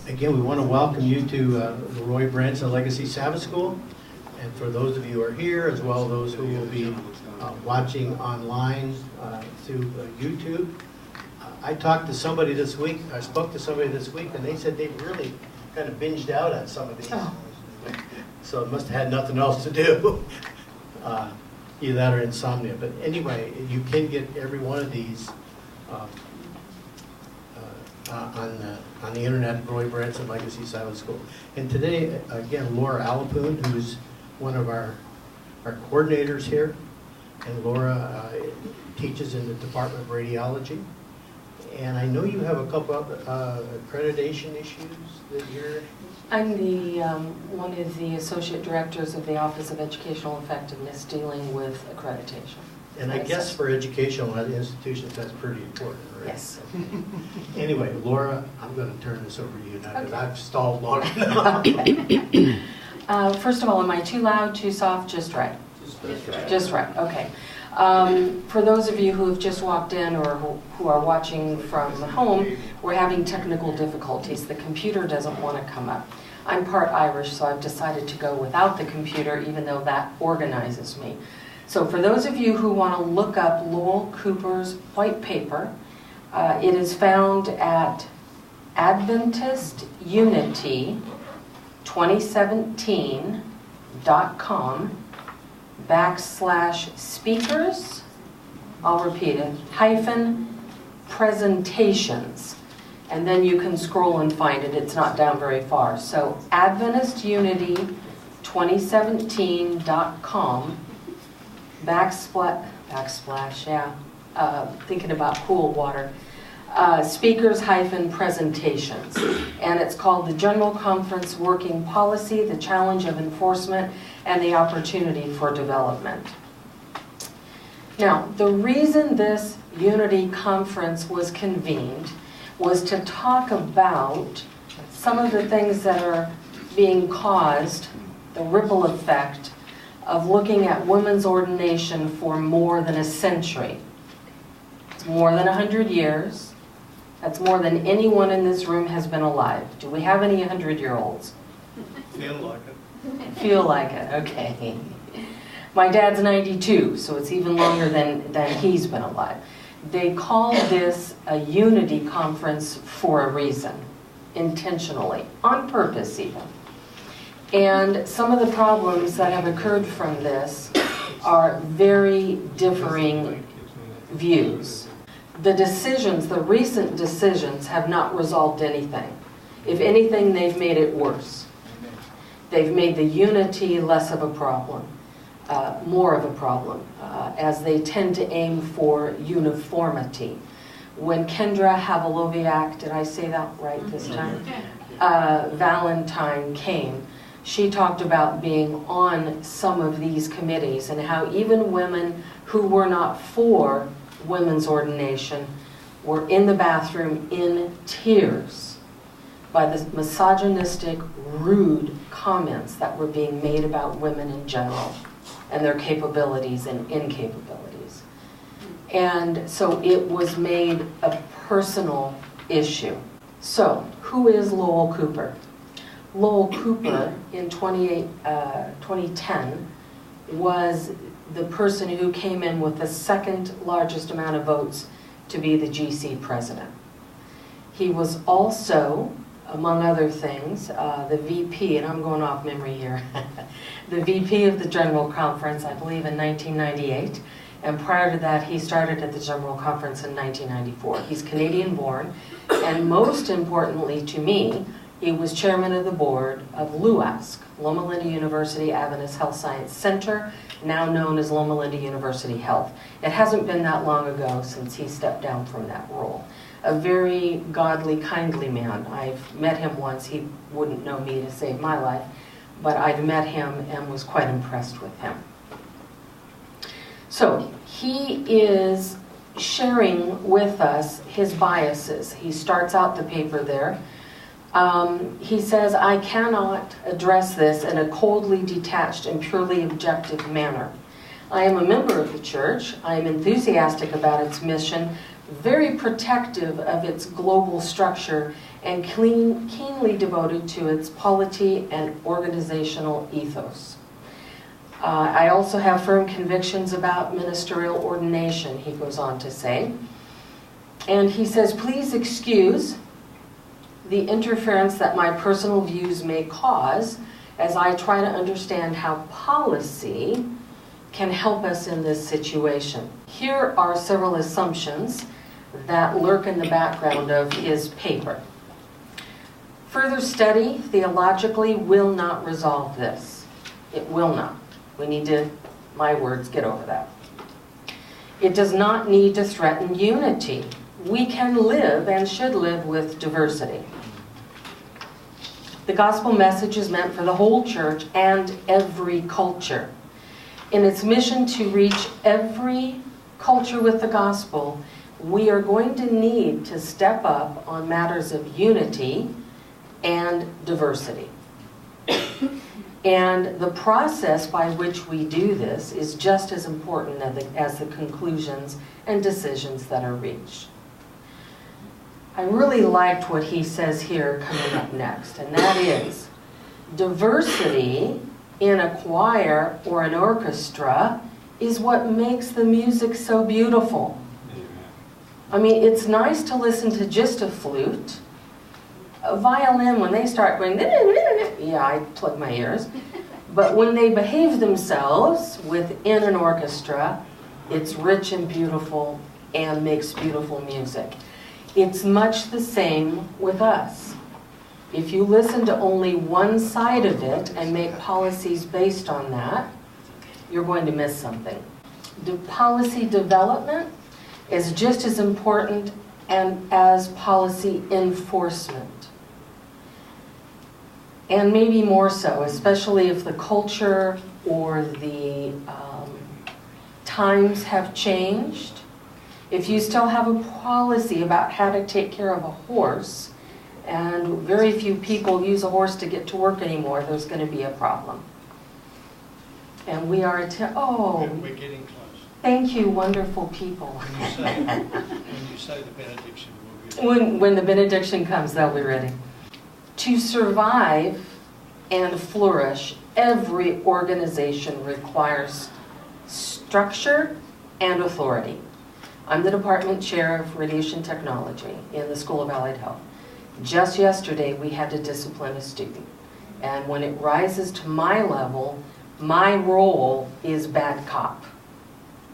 Again, we want to welcome you to the Roy Branson Legacy Sabbath School. And for those of you who are here, as well as those who will be watching online through YouTube, I talked to somebody this week, I spoke to somebody this week, and they said they really kind of binged out on some of these. Oh. So it must have had nothing else to do. Either that or insomnia. But anyway, you can get every one of these on the internet at Roy Branson Legacy Sabbath School. And today, again, Laura Alipoon, who's one of our coordinators here, and Laura teaches in the Department of Radiology. And I know you have a couple of accreditation issues that you're... I'm the one of the associate directors of the Office of Educational Effectiveness dealing with accreditation. And I guess for educational institutions, that's pretty important, right? Yes. Anyway, Laura, I'm going to turn this over to you now because I've stalled long enough. Okay. First of all, am I too loud, too soft, just right? Just right, okay. For those of you who have just walked in or who are watching from home, we're having technical difficulties. The computer doesn't want to come up. I'm part Irish, so I've decided to go without the computer, even though that organizes me. So for those of you who want to look up Lowell Cooper's white paper, it is found at AdventistUnity2017.com/speakers, I'll repeat it, -presentations. And then you can scroll and find it. It's not down very far. So AdventistUnity2017.com /, thinking about pool water, speakers-presentations. And it's called the General Conference Working Policy, the Challenge of Enforcement, and the Opportunity for Development. Now, the reason this Unity Conference was convened was to talk about some of the things that are being caused, the ripple effect of looking at women's ordination for more than a century. It's more than 100 years. That's more than anyone in this room has been alive. Do we have any 100-year-olds? Feel like it. Feel like it, okay. My dad's 92, so it's even longer than he's been alive. They call this a unity conference for a reason, intentionally, on purpose even. And some of the problems that have occurred from this are very differing views. The decisions, the recent decisions, have not resolved anything. If anything, they've made it worse. They've made the unity less of a problem, more of a problem, as they tend to aim for uniformity. When Kendra Havaloviak, did I say that right this time? Valentine came. She talked about being on some of these committees and how even women who were not for women's ordination were in the bathroom in tears by the misogynistic, rude comments that were being made about women in general and their capabilities and incapabilities. And so it was made a personal issue. So, who is Lowell Cooper? Lowell Cooper in 2010 was the person who came in with the second largest amount of votes to be the GC president. He was also, among other things, the VP, and I'm going off memory here, the VP of the General Conference, I believe in 1998, and prior to that he started at the General Conference in 1994. He's Canadian born, and most importantly to me, he was chairman of the board of LUASC, Loma Linda University Adventist Health Science Center, now known as Loma Linda University Health. It hasn't been that long ago since he stepped down from that role. A very godly, kindly man. I've met him once. He wouldn't know me to save my life, but I've met him and was quite impressed with him. So he is sharing with us his biases. He starts out the paper there. He says, I cannot address this in a coldly detached and purely objective manner. I am a member of the church. I am enthusiastic about its mission, very protective of its global structure, and keenly devoted to its polity and organizational ethos. I also have firm convictions about ministerial ordination, he goes on to say. And he says, please excuse the interference that my personal views may cause as I try to understand how policy can help us in this situation. Here are several assumptions that lurk in the background of his paper. Further study theologically will not resolve this. It will not. We need to, my words, get over that. It does not need to threaten unity. We can live and should live with diversity. The gospel message is meant for the whole church and every culture. In its mission to reach every culture with the gospel, we are going to need to step up on matters of unity and diversity. And the process by which we do this is just as important as the conclusions and decisions that are reached. I really liked what he says here coming up next, and that is diversity in a choir or an orchestra is what makes the music so beautiful. I mean, it's nice to listen to just a flute. A violin, when they start going, yeah, I plug my ears. But when they behave themselves within an orchestra, it's rich and beautiful and makes beautiful music. It's much the same with us. If you listen to only one side of it and make policies based on that, you're going to miss something. The policy development is just as important as policy enforcement. And maybe more so, especially if the culture or the times have changed. If you still have a policy about how to take care of a horse, and very few people use a horse to get to work anymore, there's going to be a problem. And we are We're getting close. Thank you, wonderful people. When you say the benediction, we'll be ready. When the benediction comes, they'll be ready. To survive and flourish, every organization requires structure and authority. I'm the department chair of radiation technology in the School of Allied Health. Just yesterday, we had to discipline a student. And when it rises to my level, my role is bad cop.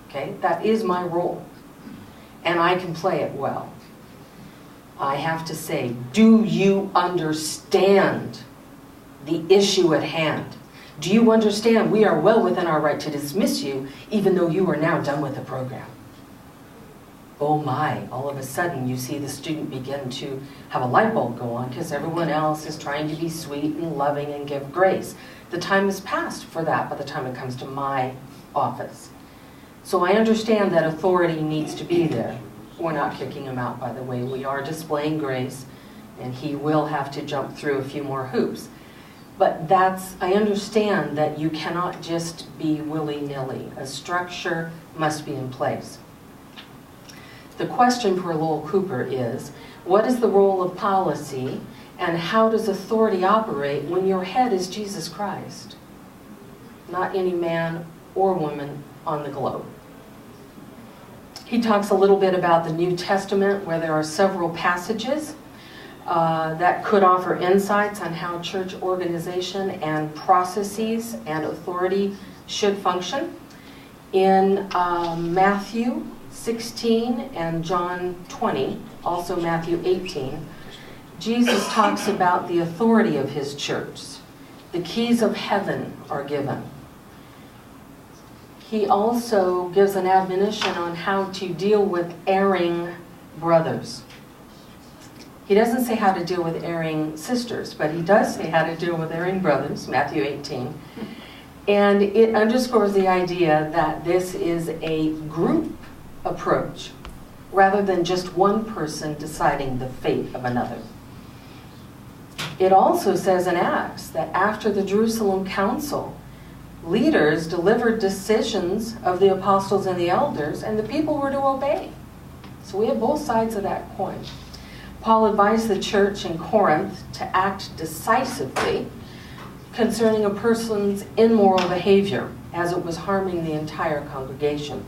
Okay, that is my role. And I can play it well. I have to say, do you understand the issue at hand? Do you understand we are well within our right to dismiss you, even though you are now done with the program? Oh my, all of a sudden you see the student begin to have a light bulb go on because everyone else is trying to be sweet and loving and give grace. The time has passed for that by the time it comes to my office. So I understand that authority needs to be there. We're not kicking him out, by the way. We are displaying grace, and he will have to jump through a few more hoops. But I understand that you cannot just be willy-nilly. A structure must be in place. The question for Lowell Cooper is, what is the role of policy, and how does authority operate when your head is Jesus Christ, not any man or woman on the globe? He talks a little bit about the New Testament, where there are several passages that could offer insights on how church organization and processes and authority should function. In Matthew 16 and John 20, also Matthew 18, Jesus talks about the authority of his church. The keys of heaven are given. He also gives an admonition on how to deal with erring brothers. He doesn't say how to deal with erring sisters, but he does say how to deal with erring brothers, Matthew 18. And it underscores the idea that this is a group approach, rather than just one person deciding the fate of another. It also says in Acts that after the Jerusalem Council, leaders delivered decisions of the apostles and the elders, and the people were to obey. So we have both sides of that coin. Paul advised the church in Corinth to act decisively concerning a person's immoral behavior, as it was harming the entire congregation.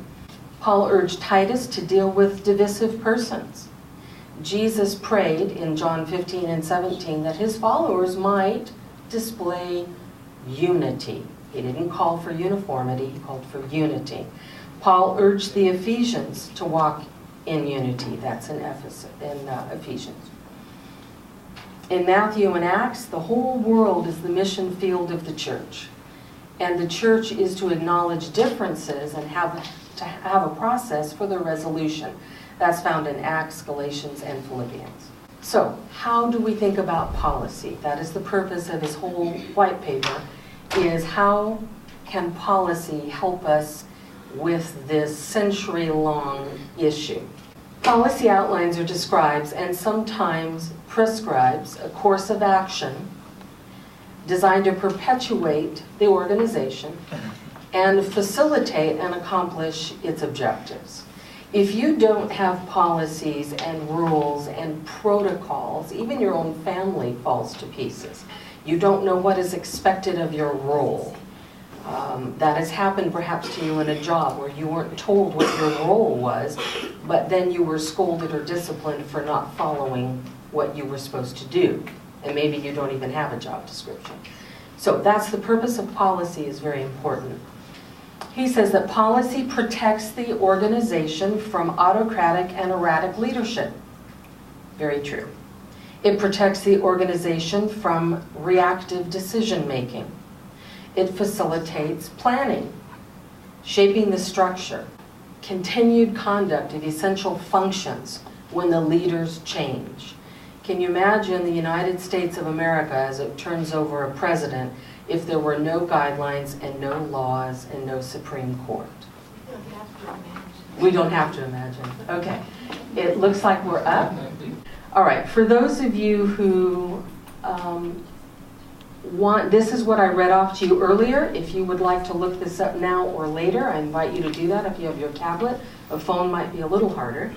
Paul urged Titus to deal with divisive persons. Jesus prayed in John 15 and 17 that his followers might display unity. He didn't call for uniformity, he called for unity. Paul urged the Ephesians to walk in unity. That's in Ephesians. In Matthew and Acts, the whole world is the mission field of the church. And the church is to acknowledge differences and have a process for their resolution. That's found in Acts, Galatians, and Philippians. So, how do we think about policy? That is the purpose of his whole white paper, is how can policy help us with this century-long issue? Policy outlines or describes, and sometimes prescribes, a course of action designed to perpetuate the organization and facilitate and accomplish its objectives. If you don't have policies and rules and protocols, even your own family falls to pieces. You don't know what is expected of your role. That has happened perhaps to you in a job where you weren't told what your role was, but then you were scolded or disciplined for not following what you were supposed to do. And maybe you don't even have a job description. So that's the purpose of policy, is very important. He says that policy protects the organization from autocratic and erratic leadership. Very true. It protects the organization from reactive decision making. It facilitates planning, shaping the structure, continued conduct of essential functions when the leaders change. Can you imagine the United States of America as it turns over a president if there were no guidelines and no laws and no Supreme Court? We don't have to imagine. Okay. It looks like we're up. All right. For those of you who this is what I read off to you earlier. If you would like to look this up now or later, I invite you to do that if you have your tablet. A phone might be a little harder.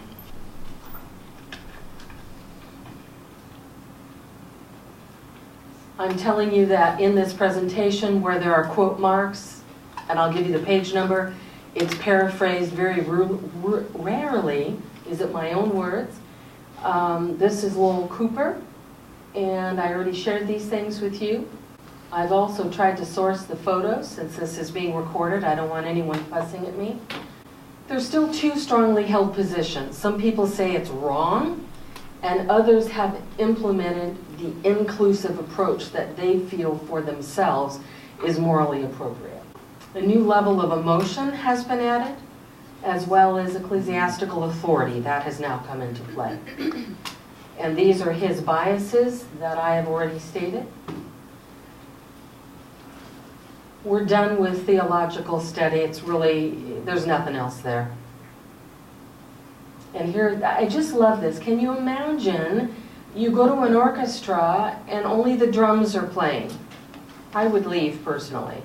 I'm telling you that in this presentation where there are quote marks, and I'll give you the page number, it's paraphrased very rarely. Is it my own words? This is Lowell Cooper, and I already shared these things with you. I've also tried to source the photos since this is being recorded. I don't want anyone fussing at me. There's still two strongly held positions. Some people say it's wrong, and others have implemented the inclusive approach that they feel for themselves is morally appropriate. A new level of emotion has been added, as well as ecclesiastical authority. That has now come into play. And these are his biases that I have already stated. We're done with theological study. It's really, there's nothing else there. And here, I just love this. Can you imagine you go to an orchestra and only the drums are playing? I would leave personally.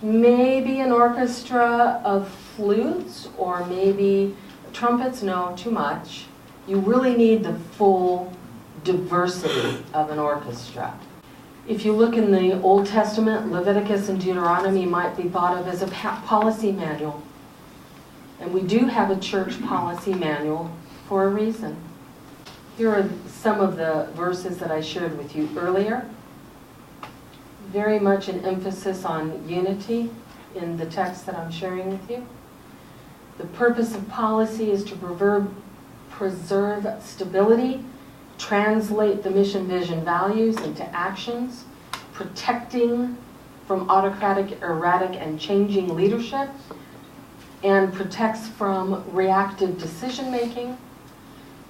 Maybe an orchestra of flutes or maybe trumpets, no, too much. You really need the full diversity of an orchestra. If you look in the Old Testament, Leviticus and Deuteronomy might be thought of as a policy manual. And we do have a church policy manual for a reason. Here are some of the verses that I shared with you earlier. Very much an emphasis on unity in the text that I'm sharing with you. The purpose of policy is to preserve stability, translate the mission, vision, values into actions, protecting from autocratic, erratic, and changing leadership, and protects from reactive decision making,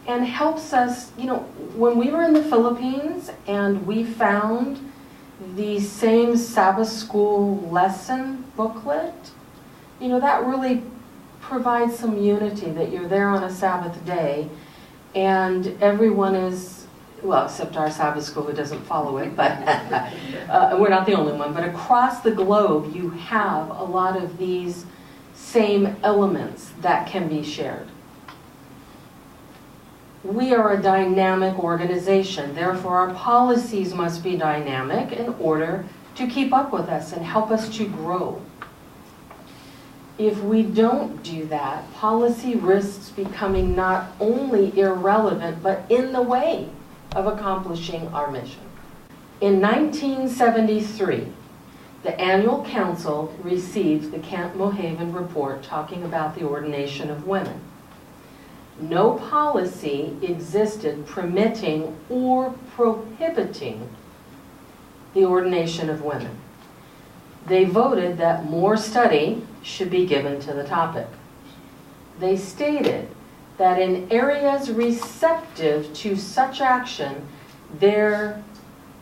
and helps us, when we were in the Philippines and we found the same Sabbath school lesson booklet, that really provides some unity, that you're there on a Sabbath day and everyone is, well, except our Sabbath school who doesn't follow it, but we're not the only one, but across the globe you have a lot of these same elements that can be shared. We are a dynamic organization. Therefore, our policies must be dynamic in order to keep up with us and help us to grow. If we don't do that, policy risks becoming not only irrelevant, but in the way of accomplishing our mission. In 1973, the annual council received the Camp Mohaven report talking about the ordination of women. No policy existed permitting or prohibiting the ordination of women. They voted that more study should be given to the topic. They stated that in areas receptive to such action, there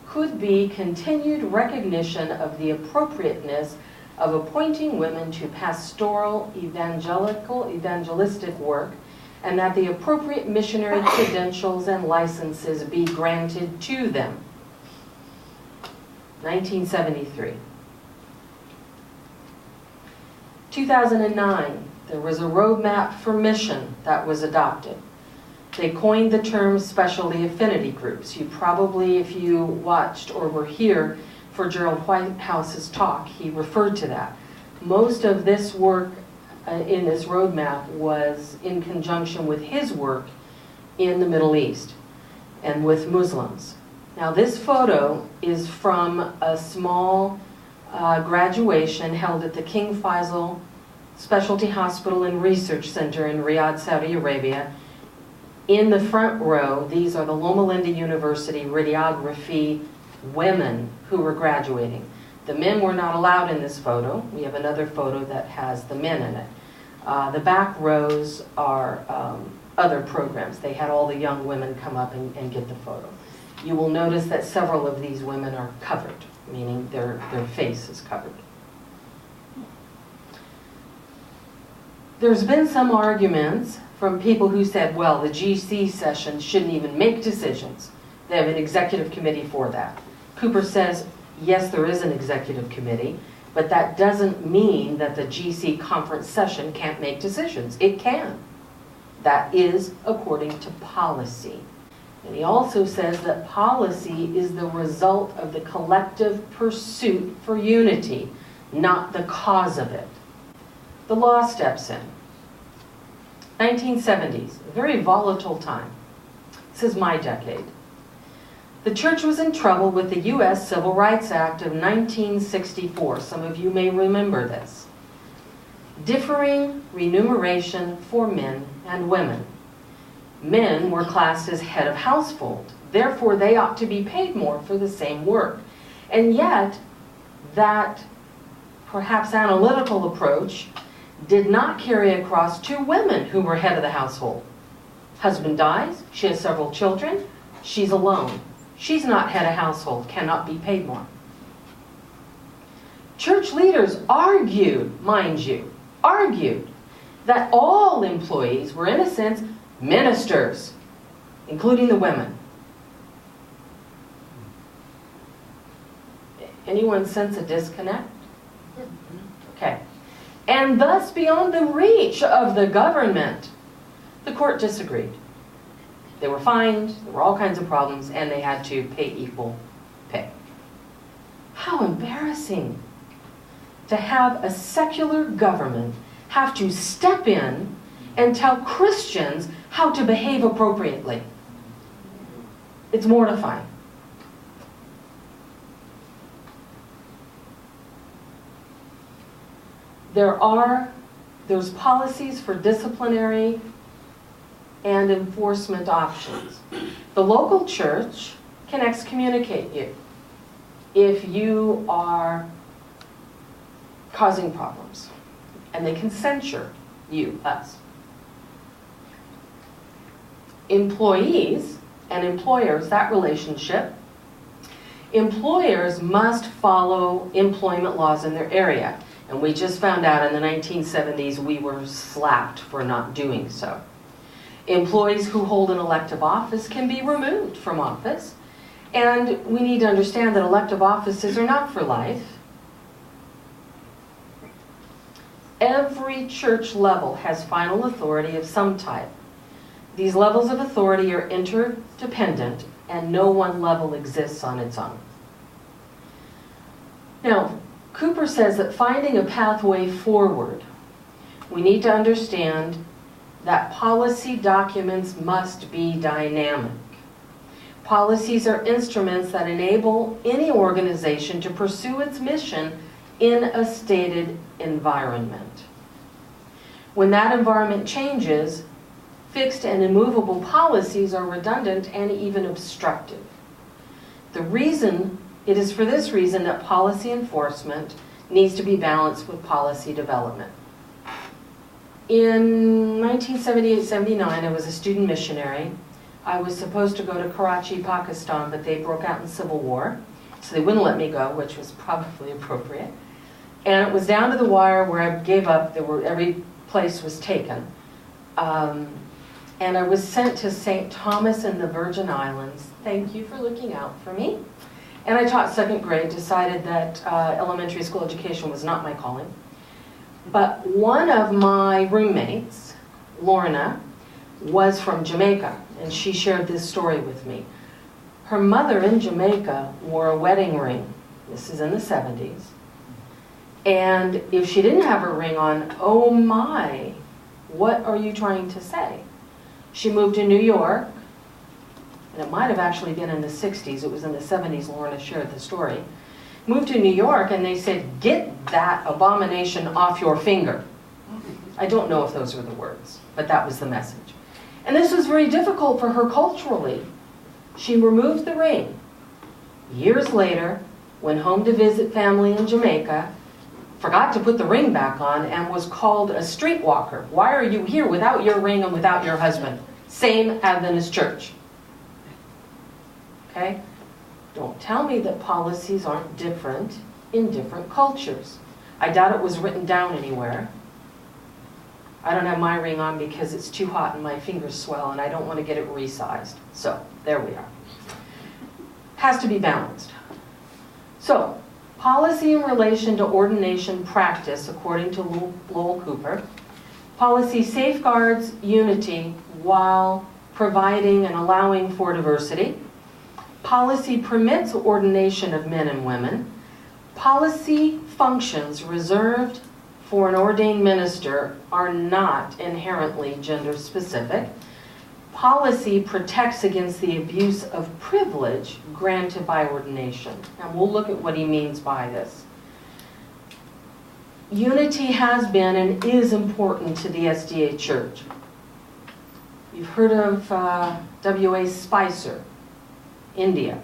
could be continued recognition of the appropriateness of appointing women to pastoral, evangelistic work, and that the appropriate missionary credentials and licenses be granted to them. 1973. 2009, there was a roadmap for mission that was adopted. They coined the term specialty affinity groups. You probably, if you watched or were here for Gerald Whitehouse's talk, he referred to that. Most of this work in this roadmap was in conjunction with his work in the Middle East and with Muslims. Now this photo is from a small graduation held at the King Faisal Specialty Hospital and Research Center in Riyadh, Saudi Arabia. In the front row, these are the Loma Linda University radiography women who were graduating. The men were not allowed in this photo. We have another photo that has the men in it. The back rows are other programs. They had all the young women come up and get the photo. You will notice that several of these women are covered, meaning their face is covered. There's been some arguments from people who said, well, the GC session shouldn't even make decisions. They have an executive committee for that. Cooper says, yes, there is an executive committee, but that doesn't mean that the GC conference session can't make decisions. It can. That is according to policy. And he also says that policy is the result of the collective pursuit for unity, not the cause of it. The law steps in. 1970s, a very volatile time. This is my decade. The church was in trouble with the U.S. Civil Rights Act of 1964. Some of you may remember this. Differing remuneration for men and women. Men were classed as head of household. Therefore, they ought to be paid more for the same work. And yet, that perhaps analytical approach did not carry across to women who were head of the household. Husband dies, she has several children, she's alone. She's not head of household, cannot be paid more. Church leaders argued, mind you, argued that all employees were in a sense ministers, including the women. Anyone sense a disconnect? Okay. And thus beyond the reach of the government. The court disagreed. They were fined, there were all kinds of problems, and they had to pay equal pay. How embarrassing to have a secular government have to step in and tell Christians how to behave appropriately. It's mortifying. There's policies for disciplinary and enforcement options. The local church can excommunicate you if you are causing problems, and they can censure you, us. Employees and employers, that relationship, employers must follow employment laws in their area. And we just found out in the 1970s we were slapped for not doing so. Employees who hold an elective office can be removed from office. And we need to understand that elective offices are not for life. Every church level has final authority of some type. These levels of authority are interdependent, and no one level exists on its own. Now, Cooper says that finding a pathway forward, we need to understand that policy documents must be dynamic. Policies are instruments that enable any organization to pursue its mission in a stated environment. When that environment changes, fixed and immovable policies are redundant and even obstructive. It is for this reason that policy enforcement needs to be balanced with policy development. In 1978-79, I was a student missionary. I was supposed to go to Karachi, Pakistan, but they broke out in civil war, so they wouldn't let me go, which was probably appropriate. And it was down to the wire where I gave up. Every place was taken. And I was sent to St. Thomas in the Virgin Islands. Thank you for looking out for me. And I taught second grade, decided that elementary school education was not my calling. But one of my roommates, Lorna, was from Jamaica, and she shared this story with me. Her mother in Jamaica wore a wedding ring. This is in the 70s. And if she didn't have her ring on, oh my, what are you trying to say? She moved to New York, and it might have actually been in the 60s. It was in the 70s, Lorna shared the story. Moved to New York, and they said, get that abomination off your finger. I don't know if those were the words, but that was the message. And this was very difficult for her culturally. She removed the ring. Years later, went home to visit family in Jamaica, forgot to put the ring back on, and was called a streetwalker. Why are you here without your ring and without your husband? Same Adventist church. Okay? Don't tell me that policies aren't different in different cultures. I doubt it was written down anywhere. I don't have my ring on because it's too hot and my fingers swell and I don't want to get it resized. So, there we are. Has to be balanced. So, policy in relation to ordination practice, according to Lowell Cooper. Policy safeguards unity while providing and allowing for diversity. Policy permits ordination of men and women. Policy functions reserved for an ordained minister are not inherently gender specific. Policy protects against the abuse of privilege granted by ordination. And we'll look at what he means by this. Unity has been and is important to the SDA Church. You've heard of W.A. Spicer, India.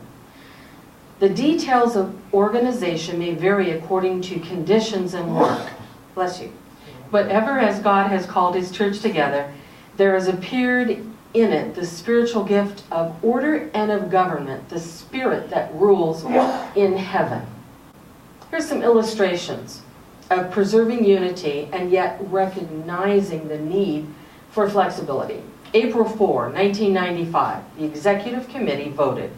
The details of organization may vary according to conditions and work. Bless you. But ever as God has called his church together, there has appeared in it the spiritual gift of order and of government, the spirit that rules in heaven. Here's some illustrations of preserving unity and yet recognizing the need for flexibility. April 4, 1995, the Executive Committee voted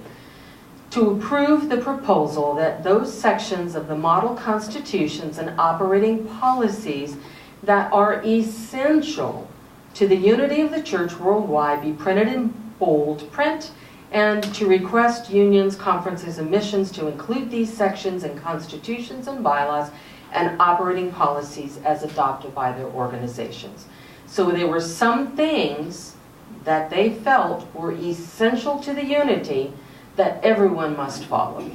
to approve the proposal that those sections of the model constitutions and operating policies that are essential to the unity of the church worldwide be printed in bold print, and to request unions, conferences, and missions to include these sections in constitutions and bylaws and operating policies as adopted by their organizations. So there were some things that they felt were essential to the unity that everyone must follow.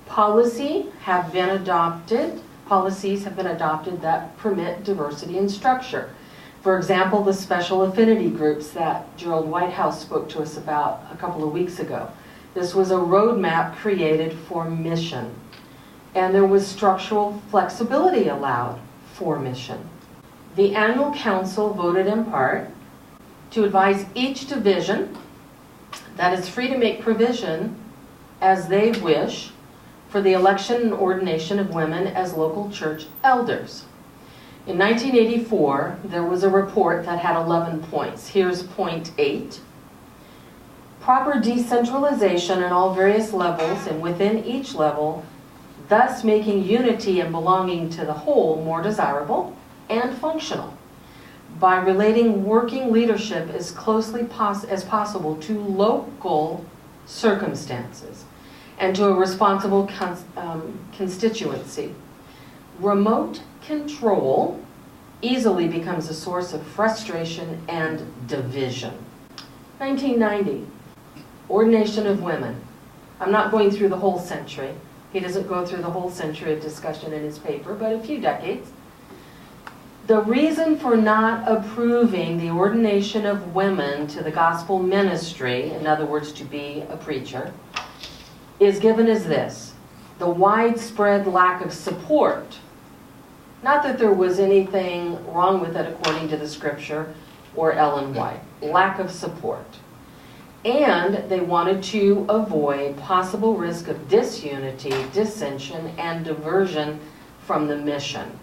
Policies have been adopted that permit diversity in structure. For example, the special affinity groups that Gerald Whitehouse spoke to us about a couple of weeks ago. This was a roadmap created for mission, and there was structural flexibility allowed for mission. The annual council voted in part to advise each division that is free to make provision as they wish for the election and ordination of women as local church elders. In 1984, there was a report that had 11 points. Here's point 8. Proper decentralization at all various levels and within each level, thus making unity and belonging to the whole more desirable and functional. by relating working leadership as closely as possible to local circumstances and to a responsible constituency. Remote control easily becomes a source of frustration and division. 1990, ordination of women. I'm not going through the whole century. He doesn't go through the whole century of discussion in his paper, but a few decades. The reason for not approving the ordination of women to the gospel ministry, in other words, to be a preacher, is given as this: the widespread lack of support. Not that there was anything wrong with it according to the scripture or Ellen White. Lack of support. And they wanted to avoid possible risk of disunity, dissension, and diversion from the mission.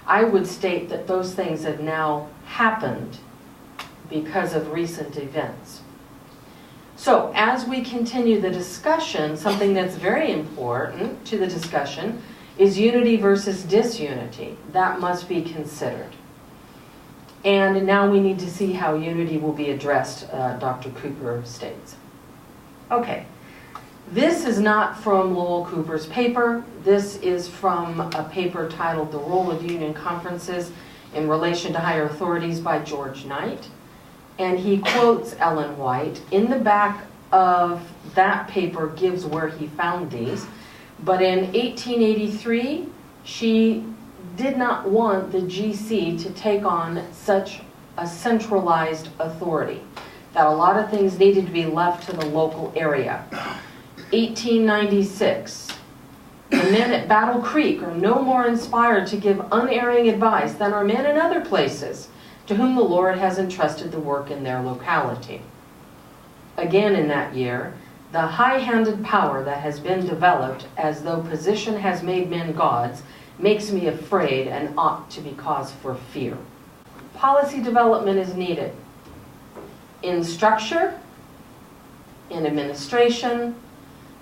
I would state that those things have now happened because of recent events. So as we continue the discussion, something that's very important to the discussion is unity versus disunity. That must be considered. And now we need to see how unity will be addressed, Dr. Cooper states. Okay, this is not from Lowell Cooper's paper. This is from a paper titled The Role of Union Conferences in Relation to Higher Authorities by George Knight. And he quotes Ellen White. In the back of that paper gives where he found these. But in 1883, she did not want the GC to take on such a centralized authority, that a lot of things needed to be left to the local area. 1896, the men at Battle Creek are no more inspired to give unerring advice than are men in other places to whom the Lord has entrusted the work in their locality. Again in that year, the high-handed power that has been developed as though position has made men gods makes me afraid and ought to be cause for fear. Policy development is needed in structure, in administration,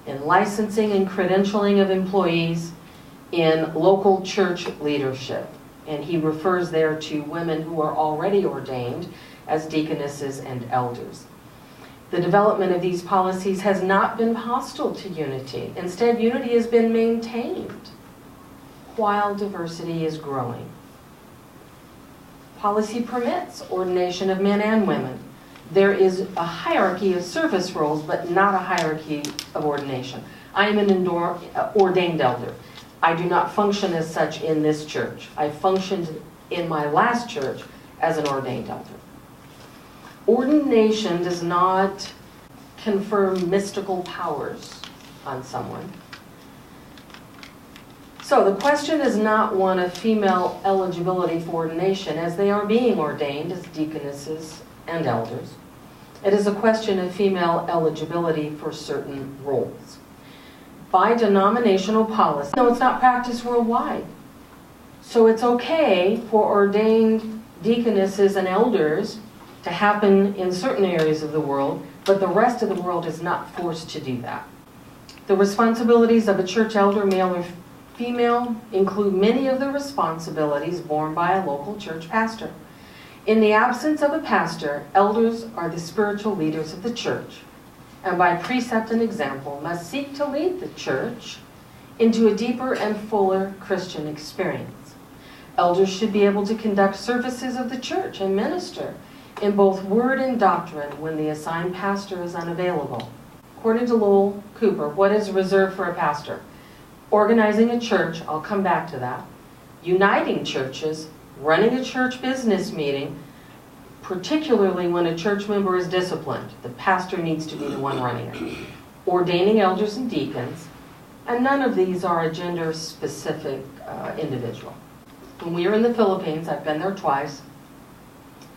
in licensing and credentialing of employees, in local church leadership. And he refers there to women who are already ordained as deaconesses and elders. The development of these policies has not been hostile to unity. Instead, unity has been maintained while diversity is growing. Policy permits ordination of men and women. There is a hierarchy of service roles, but not a hierarchy of ordination. I am an ordained elder. I do not function as such in this church. I functioned in my last church as an ordained elder. Ordination does not confer mystical powers on someone. So the question is not one of female eligibility for ordination, as they are being ordained as deaconesses and elders. It is a question of female eligibility for certain roles. By denominational policy, no, it's not practiced worldwide. So it's okay for ordained deaconesses and elders to happen in certain areas of the world, but the rest of the world is not forced to do that. The responsibilities of a church elder, male or female, include many of the responsibilities borne by a local church pastor. In the absence of a pastor, elders are the spiritual leaders of the church, and by precept and example must seek to lead the church into a deeper and fuller Christian experience. Elders should be able to conduct services of the church and minister in both word and doctrine when the assigned pastor is unavailable. According to Lowell Cooper, what is reserved for a pastor? Organizing a church, I'll come back to that. Uniting churches, running a church business meeting, particularly when a church member is disciplined. The pastor needs to be the one running it. Ordaining elders and deacons, and none of these are a gender-specific individual. When we were in the Philippines, I've been there twice,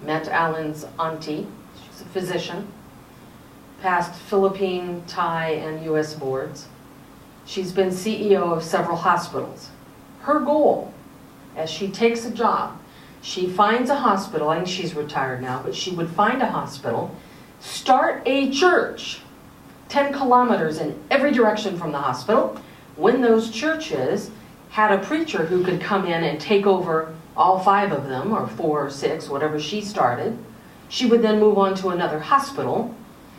met Alan's auntie, she's a physician, passed Philippine, Thai, and U.S. boards. She's been CEO of several hospitals. Her goal, as she takes a job, she finds a hospital, I think she's retired now, but she would find a hospital, start a church 10 kilometers in every direction from the hospital, when those churches had a preacher who could come in and take over all 5 of them, or 4 or 6, whatever she started, she would then move on to another hospital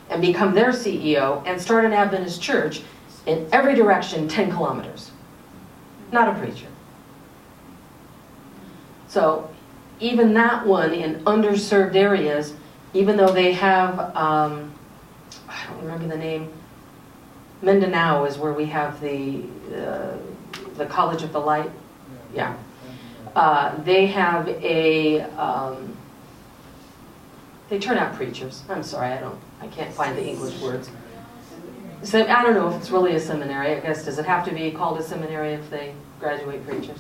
and become their CEO and start an Adventist church in every direction 10 kilometers. Not a preacher. So even that one in underserved areas, even though they have, I don't remember the name, Mindanao is where we have the College of the Light. Yeah. They have a, they turn out preachers. I'm sorry, I can't find the English words. So I don't know if it's really a seminary. I guess, does it have to be called a seminary if they graduate preachers?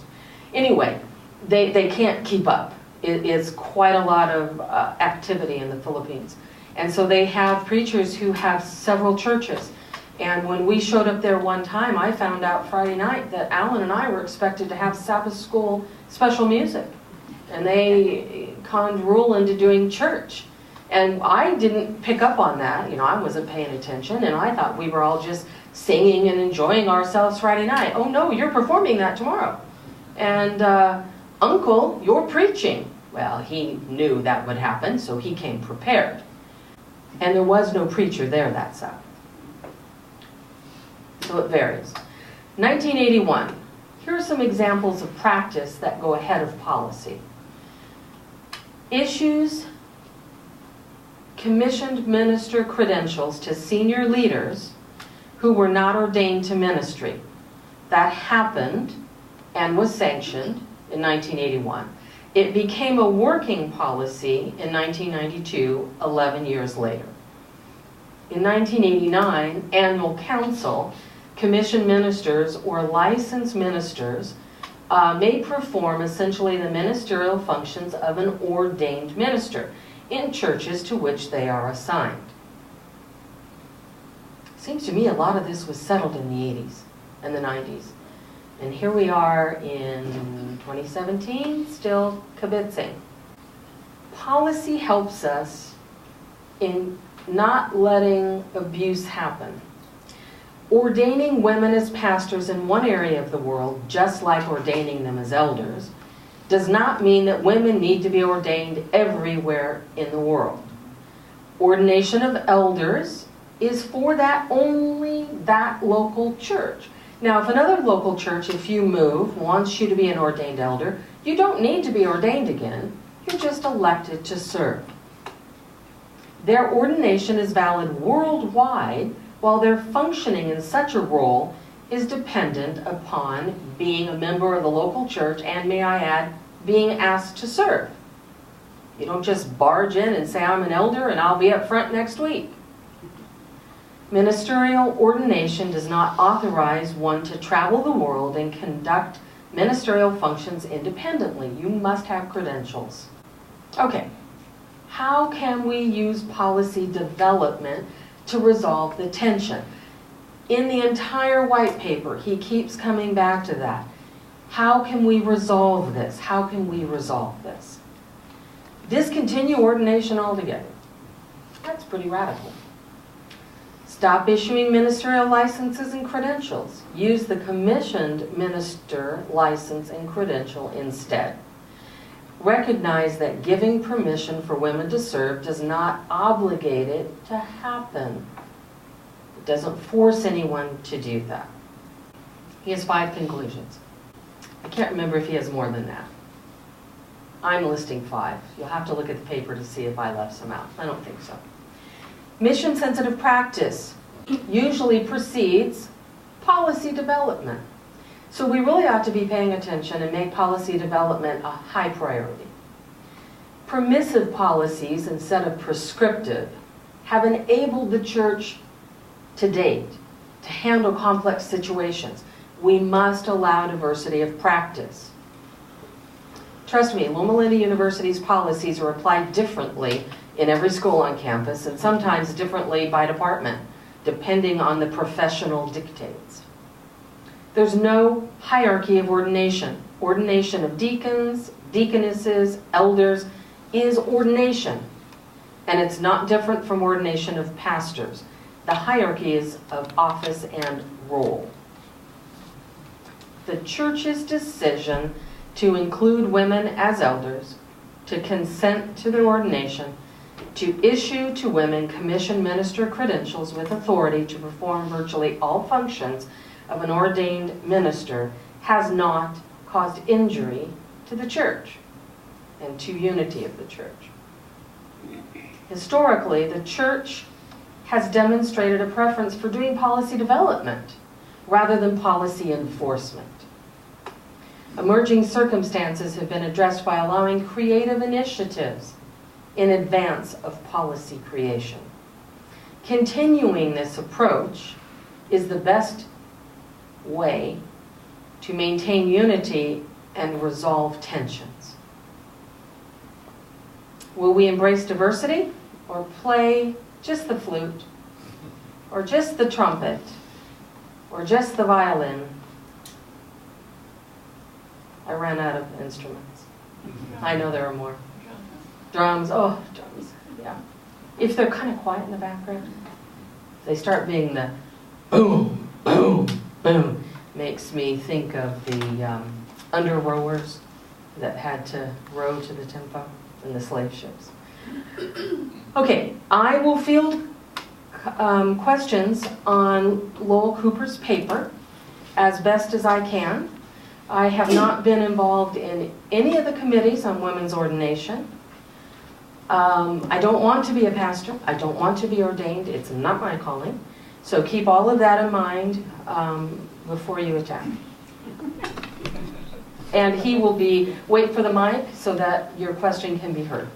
Anyway, they can't keep up. It's quite a lot of activity in the Philippines. And so they have preachers who have several churches. And when we showed up there one time, I found out Friday night that Alan and I were expected to have Sabbath school special music. And they conned Rule into doing church. And I didn't pick up on that. You know, I wasn't paying attention. And I thought we were all just singing and enjoying ourselves Friday night. Oh no, you're performing that tomorrow. And Uncle, you're preaching. Well, he knew that would happen, so he came prepared. And there was no preacher there that Sabbath. So it varies. 1981. Here are some examples of practice that go ahead of policy. Issues commissioned minister credentials to senior leaders who were not ordained to ministry. That happened and was sanctioned in 1981. It became a working policy in 1992, 11 years later. In 1989, annual council commissioned ministers or licensed ministers may perform essentially the ministerial functions of an ordained minister in churches to which they are assigned. Seems to me a lot of this was settled in the 80s and the 90s. And here we are in 2017, still kibitzing. Policy helps us in not letting abuse happen. Ordaining women as pastors in one area of the world, just like ordaining them as elders, does not mean that women need to be ordained everywhere in the world. Ordination of elders is for that only that local church. Now, if another local church, if you move, wants you to be an ordained elder, you don't need to be ordained again. You're just elected to serve. Their ordination is valid worldwide, while their functioning in such a role is dependent upon being a member of the local church and, may I add, being asked to serve. You don't just barge in and say, I'm an elder and I'll be up front next week. Ministerial ordination does not authorize one to travel the world and conduct ministerial functions independently. You must have credentials. Okay, how can we use policy development to resolve the tension? In the entire white paper, he keeps coming back to that. How can we resolve this? How can we resolve this? Discontinue ordination altogether. That's pretty radical. Stop issuing ministerial licenses and credentials. Use the commissioned minister license and credential instead. Recognize that giving permission for women to serve does not obligate it to happen. It doesn't force anyone to do that. He has 5 conclusions. I can't remember if he has more than that. I'm listing 5. You'll have to look at the paper to see if I left some out. I don't think so. Mission-sensitive practice usually precedes policy development. So we really ought to be paying attention and make policy development a high priority. Permissive policies instead of prescriptive have enabled the church to date to handle complex situations. We must allow diversity of practice. Trust me, Loma Linda University's policies are applied differently in every school on campus, and sometimes differently by department, depending on the professional dictates. There's no hierarchy of ordination. Ordination of deacons, deaconesses, elders is ordination, and it's not different from ordination of pastors. The hierarchy is of office and role. The church's decision to include women as elders, to consent to their ordination, to issue to women commissioned minister credentials with authority to perform virtually all functions of an ordained minister, has not caused injury to the church and to unity of the church. Historically, the church has demonstrated a preference for doing policy development rather than policy enforcement. Emerging circumstances have been addressed by allowing creative initiatives in advance of policy creation. Continuing this approach is the best way to maintain unity and resolve tensions. Will we embrace diversity or play just the flute or just the trumpet or just the violin? I ran out of instruments. I know there are more. Drums, oh, drums, yeah. If they're kind of quiet in the background, they start being the boom, boom, boom. Makes me think of the under rowers that had to row to the tempo in the slave ships. Okay, I will field questions on Lowell Cooper's paper as best as I can. I have not been involved in any of the committees on women's ordination. I don't want to be a pastor. I don't want to be ordained. It's not my calling. So keep all of that in mind before you attack. And he will wait for the mic so that your question can be heard.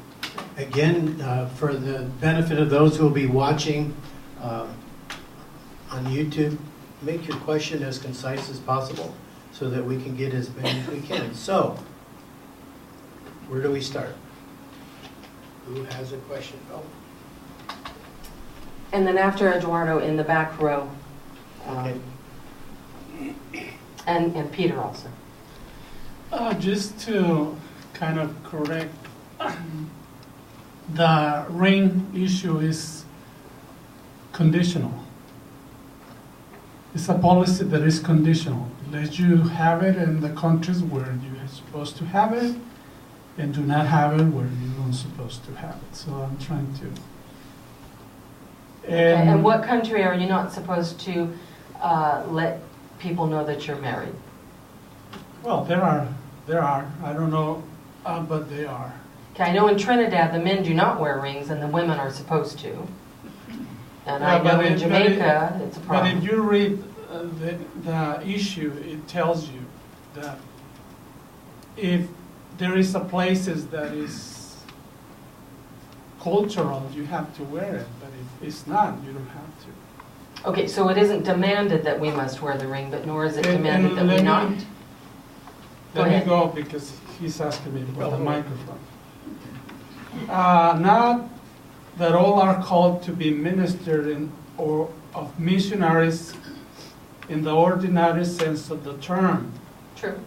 Again, for the benefit of those who will be watching on YouTube, make your question as concise as possible so that we can get as many as we can. So, where do we start? Who has a question? Oh. And then after Eduardo in the back row. Okay. And Peter also. Just to kind of correct, the ring issue is conditional. It's a policy that is conditional. Let you have it in the countries where you're supposed to have it, and do not have it where you're not supposed to have it. So I'm trying to. And what country are you not supposed to let people know that you're married? Well, there are. I don't know, but they are. Okay, I know in Trinidad the men do not wear rings and the women are supposed to. And I know in Jamaica it's a problem. But if you read the issue, it tells you that if there is a places that is cultural, you have to wear it. But if it's not, you don't have to. Okay, so it isn't demanded that we must wear the ring, but nor is it demanded that we not. Let me go because he's asking me about the microphone. Not that all are called to be ministered in or of missionaries in the ordinary sense of the term. True.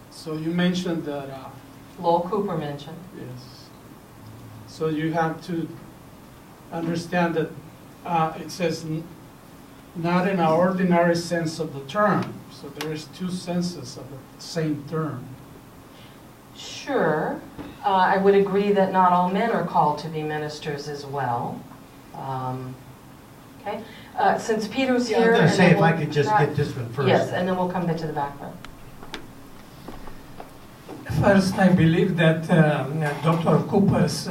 So you mentioned that. Lowell Cooper mentioned. Yes. So you have to understand that it says not in an ordinary sense of the term. So there is two senses of the same term. Sure. I would agree that not all men are called to be ministers as well. Okay. Since Peter's Yeah, here. I was going to say, if I we'll could just get this one first. Yes, and then we'll come back to the back row. First, I believe that Dr. Cooper's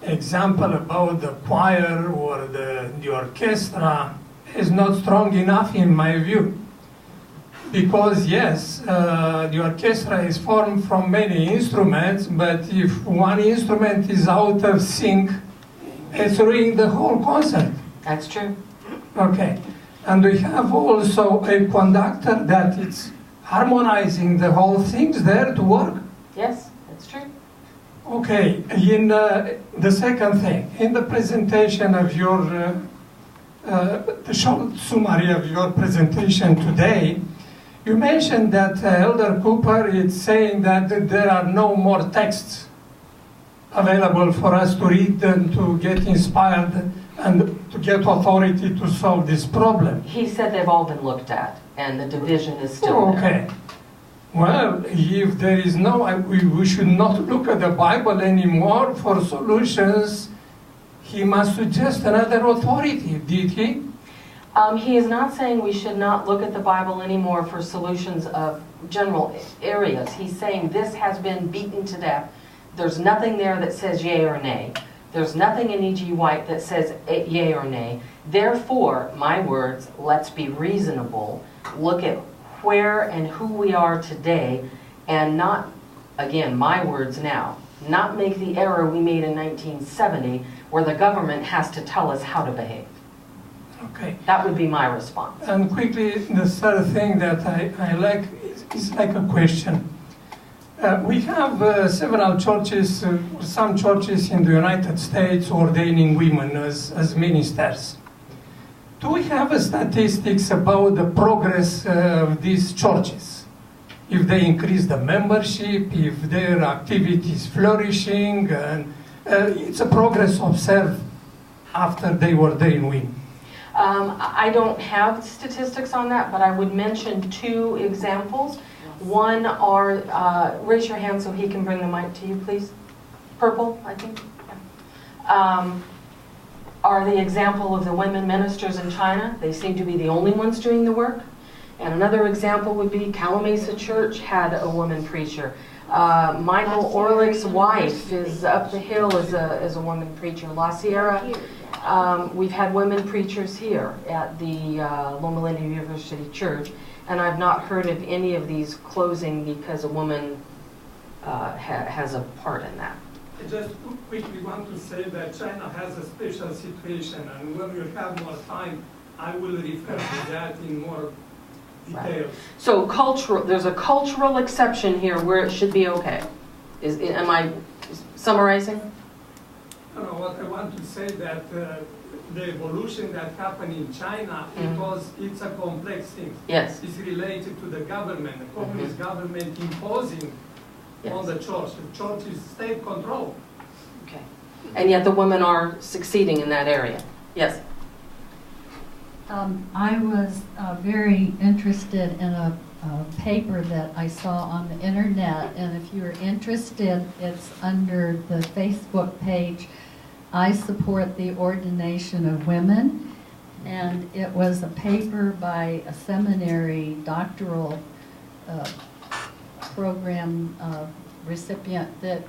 example about the choir or the orchestra is not strong enough in my view. Because yes, the orchestra is formed from many instruments, but if one instrument is out of sync, it's ruining the whole concert. That's true. Okay, and we have also a conductor that it's harmonizing the whole things there to work. Yes, that's true. Okay, in the second thing, in the presentation of your, the short summary of your presentation today, you mentioned that Elder Cooper is saying that there are no more texts available for us to read and to get inspired and to get authority to solve this problem. He said they've all been looked at, and the division is still there. Okay. Well, if there is we should not look at the Bible anymore for solutions. He must suggest another authority, did he? He is not saying we should not look at the Bible anymore for solutions of general areas. He's saying this has been beaten to death. There's nothing there that says yea or nay. There's nothing in E.G. White that says yea or nay. Therefore, my words, let's be reasonable. Look at where and who we are today, and not, again, my words now, not make the error we made in 1970 where the government has to tell us how to behave. Okay. That would be my response. And quickly, the third thing that I like is like a question. We have several churches, some churches in the United States ordaining women as ministers. Do we have statistics about the progress of these churches? If they increase the membership, if their activity is flourishing, and it's a progress observed after they ordain women. I don't have statistics on that, but I would mention two examples. One are, raise your hand so he can bring the mic to you, please. Purple, I think. Yeah. Are the example of the women ministers in China. They seem to be the only ones doing the work. And another example would be Calamasa Church had a woman preacher. Michael Orlick's wife is up the hill as a woman preacher. La Sierra, we've had women preachers here at the Loma Linda University Church, and I've not heard of any of these closing because a woman has a part in that. I just quickly want to say that China has a special situation, and when we have more time, I will refer to that in more detail. Right. So there's a cultural exception here where it should be okay. Am I summarizing? No, what I want to say that the evolution that happened in China, because it's a complex thing. Yes. It's related to the government, the communist government imposing on the church. The church is state control. Okay. And yet the women are succeeding in that area. Yes. I was very interested in a paper that I saw on the internet, and if you're interested, it's under the Facebook page, I Support the Ordination of Women, and it was a paper by a seminary doctoral program recipient that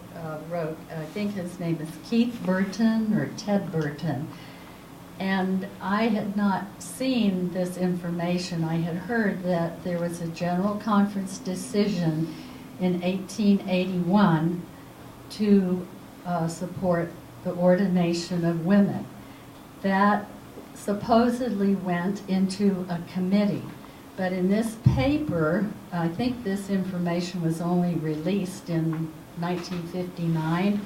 wrote, I think his name is Keith Burton or Ted Burton. And I had not seen this information. I had heard that there was a General Conference decision in 1881 to support the ordination of women. That supposedly went into a committee. But in this paper, I think this information was only released in 1959.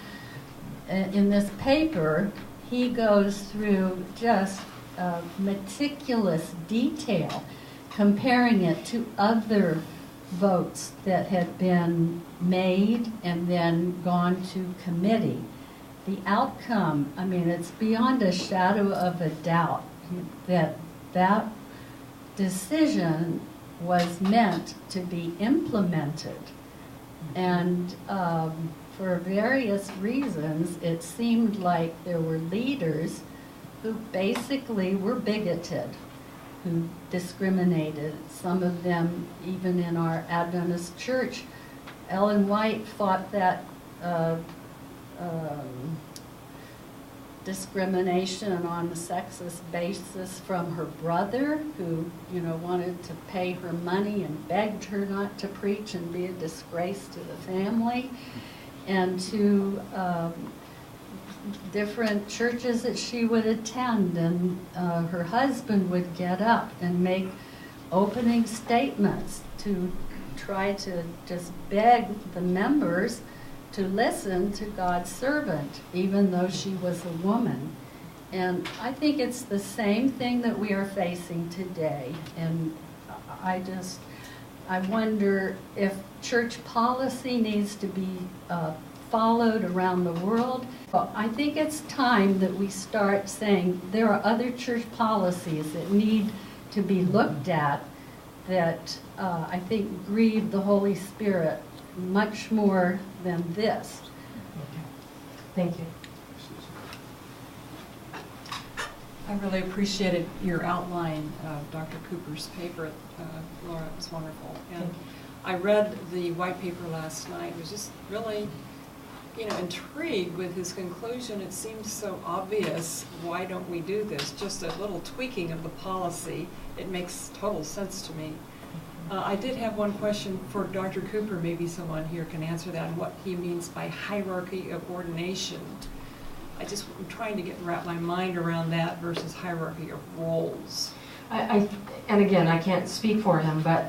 In this paper, he goes through just meticulous detail, comparing it to other votes that had been made and then gone to committee. The outcome, I mean, it's beyond a shadow of a doubt that that decision was meant to be implemented. And for various reasons, it seemed like there were leaders who basically were bigoted, who discriminated. Some of them, even in our Adventist church, Ellen White fought that discrimination on a sexist basis from her brother, who, you know, wanted to pay her money and begged her not to preach and be a disgrace to the family, and to different churches that she would attend, and her husband would get up and make opening statements to try to just beg the members to listen to God's servant, even though she was a woman. And I think it's the same thing that we are facing today. And I wonder if church policy needs to be followed around the world. But I think it's time that we start saying there are other church policies that need to be looked at that I think grieve the Holy Spirit much more than this. Thank you. I really appreciated your outline of Dr. Cooper's paper, Laura. It was wonderful. And Thank you. I read the white paper last night. Was just really, intrigued with his conclusion. It seems so obvious. Why don't we do this? Just a little tweaking of the policy. It makes total sense to me. I did have one question for Dr. Cooper. Maybe someone here can answer that, and what he means by hierarchy of ordination. I'm trying to wrap my mind around that versus hierarchy of roles. And again, I can't speak for him, but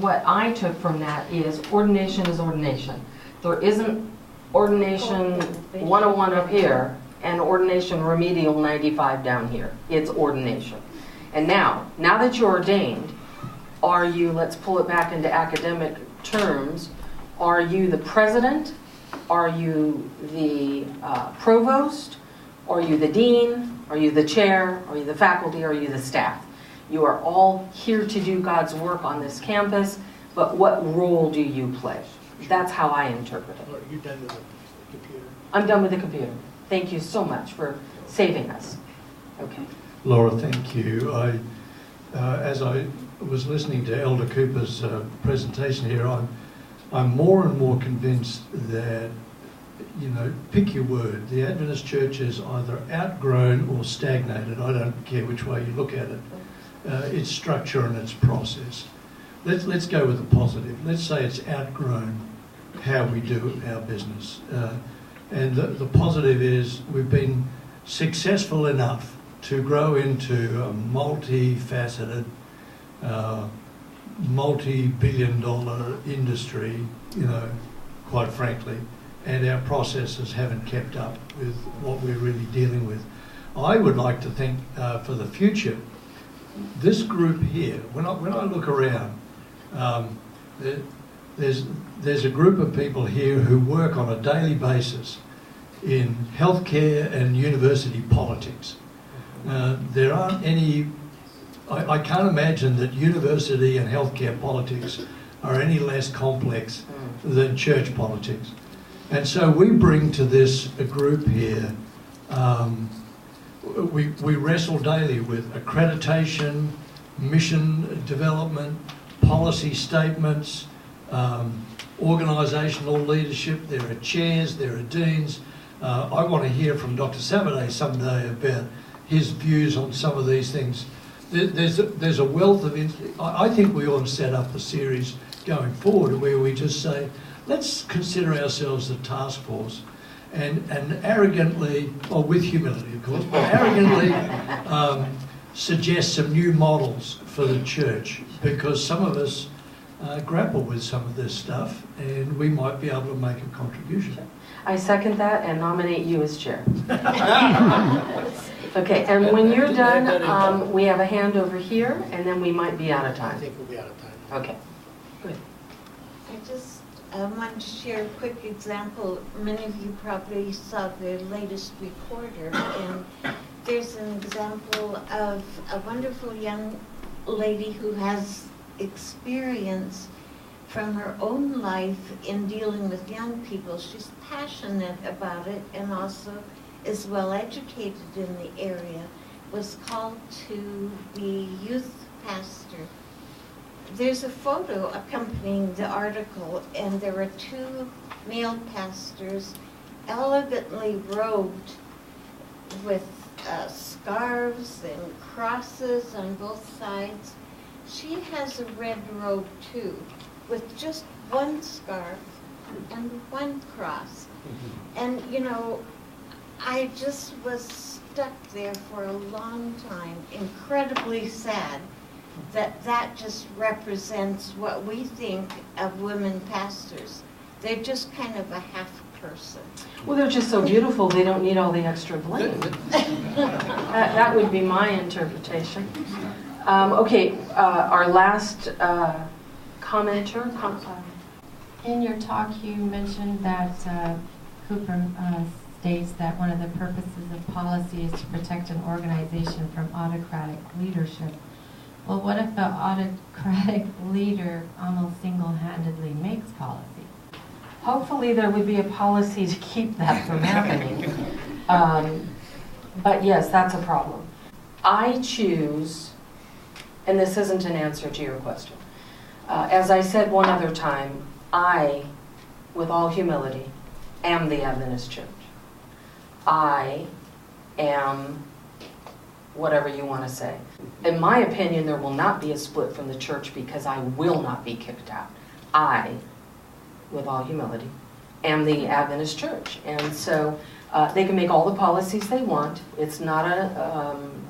what I took from that is ordination is ordination. There isn't ordination 101 up here and ordination remedial 95 down here. It's ordination. And now that you're ordained, are you, let's pull it back into academic terms, are you the president? Are you the provost? Are you the dean? Are you the chair? Are you the faculty? Are you the staff? You are all here to do God's work on this campus, but what role do you play? That's how I interpret it. Are you done with the computer? I'm done with the computer. Thank you so much for saving us. Okay. Laura, thank you. As I was listening to Elder Cooper's presentation here, I'm more and more convinced that, pick your word, the Adventist Church is either outgrown or stagnated. I don't care which way you look at it. Its structure and its process. Let's go with the positive. Let's say it's outgrown how we do our business. And the positive is we've been successful enough to grow into a multifaceted, multi-billion-dollar industry, quite frankly, and our processes haven't kept up with what we're really dealing with. I would like to think for the future, this group here, when I look around, there's a group of people here who work on a daily basis in healthcare and university politics. There aren't any, I can't imagine that university and healthcare politics are any less complex than church politics. And so we bring to this a group here, we wrestle daily with accreditation, mission development, policy statements, organisational leadership. There are chairs, there are deans. I want to hear from Dr. Sabbath someday about his views on some of these things. There's a wealth of... I think we ought to set up a series going forward where we just say, let's consider ourselves a task force and arrogantly, or with humility of course, but arrogantly suggest some new models for the church, because some of us grapple with some of this stuff and we might be able to make a contribution. I second that and nominate you as chair. Okay, and when you're done, we have a hand over here, and then we might be out of I time. think we'll be out of time. Okay, good. I just want to share a quick example. Many of you probably saw the latest reporter, and there's an example of a wonderful young lady who has experience from her own life in dealing with young people. She's passionate about it and also is well educated in the area, was called to be youth pastor. There's a photo accompanying the article, and there are two male pastors elegantly robed with scarves and crosses on both sides. She has a red robe too, with just one scarf and one cross. And I just was stuck there for a long time, incredibly sad that just represents what we think of women pastors. They're just kind of a half person. Well, they're just so beautiful, they don't need all the extra bling. That would be my interpretation. Okay, our last commenter. In your talk, you mentioned that Cooper states that one of the purposes of policy is to protect an organization from autocratic leadership. Well, what if the autocratic leader almost single-handedly makes policy? Hopefully, there would be a policy to keep that from happening. But yes, that's a problem. I choose, and this isn't an answer to your question. As I said one other time, I, with all humility, am the Adventist Church. I am whatever you want to say. In my opinion, there will not be a split from the church because I will not be kicked out. I, with all humility, am the Adventist Church. And so they can make all the policies they want. It's not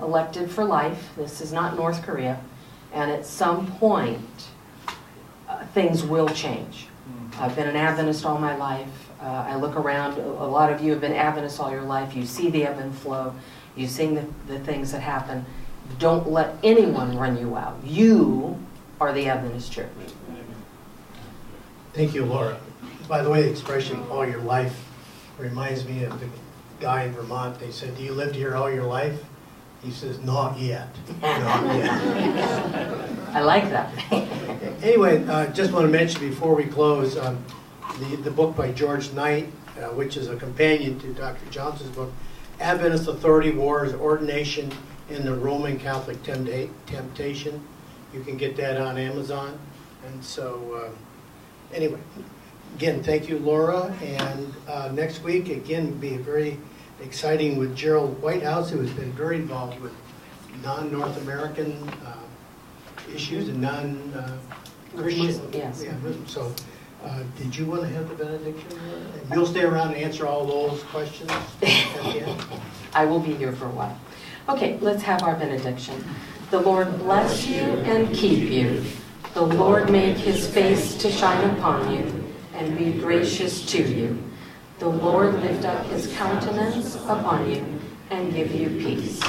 elected for life. This is not North Korea. And at some point, things will change. I've been an Adventist all my life. I look around, a lot of you have been Adventists all your life. You see the ebb and flow. You see the things that happen. Don't let anyone run you out. You are the Adventist Church. Thank you, Laura. By the way, the expression "all your life" reminds me of the guy in Vermont. They said, "Do you lived here all your life?" He says, "Not yet." Not yet. I like that. Anyway, just want to mention before we close, the book by George Knight, which is a companion to Dr. Johnson's book, Adventist Authority Wars, Ordination in the Roman Catholic Temptation. You can get that on Amazon. And so, anyway, again, thank you, Laura. And next week, again, will be very exciting with Gerald Whitehouse, who has been very involved with non-North American issues and non-Christian. Yes. Yeah, so, did you want to have the benediction? And you'll stay around and answer all those questions at the end? I will be here for a while. Okay, let's have our benediction. The Lord bless you and keep you. The Lord make his face to shine upon you and be gracious to you. The Lord lift up his countenance upon you and give you peace.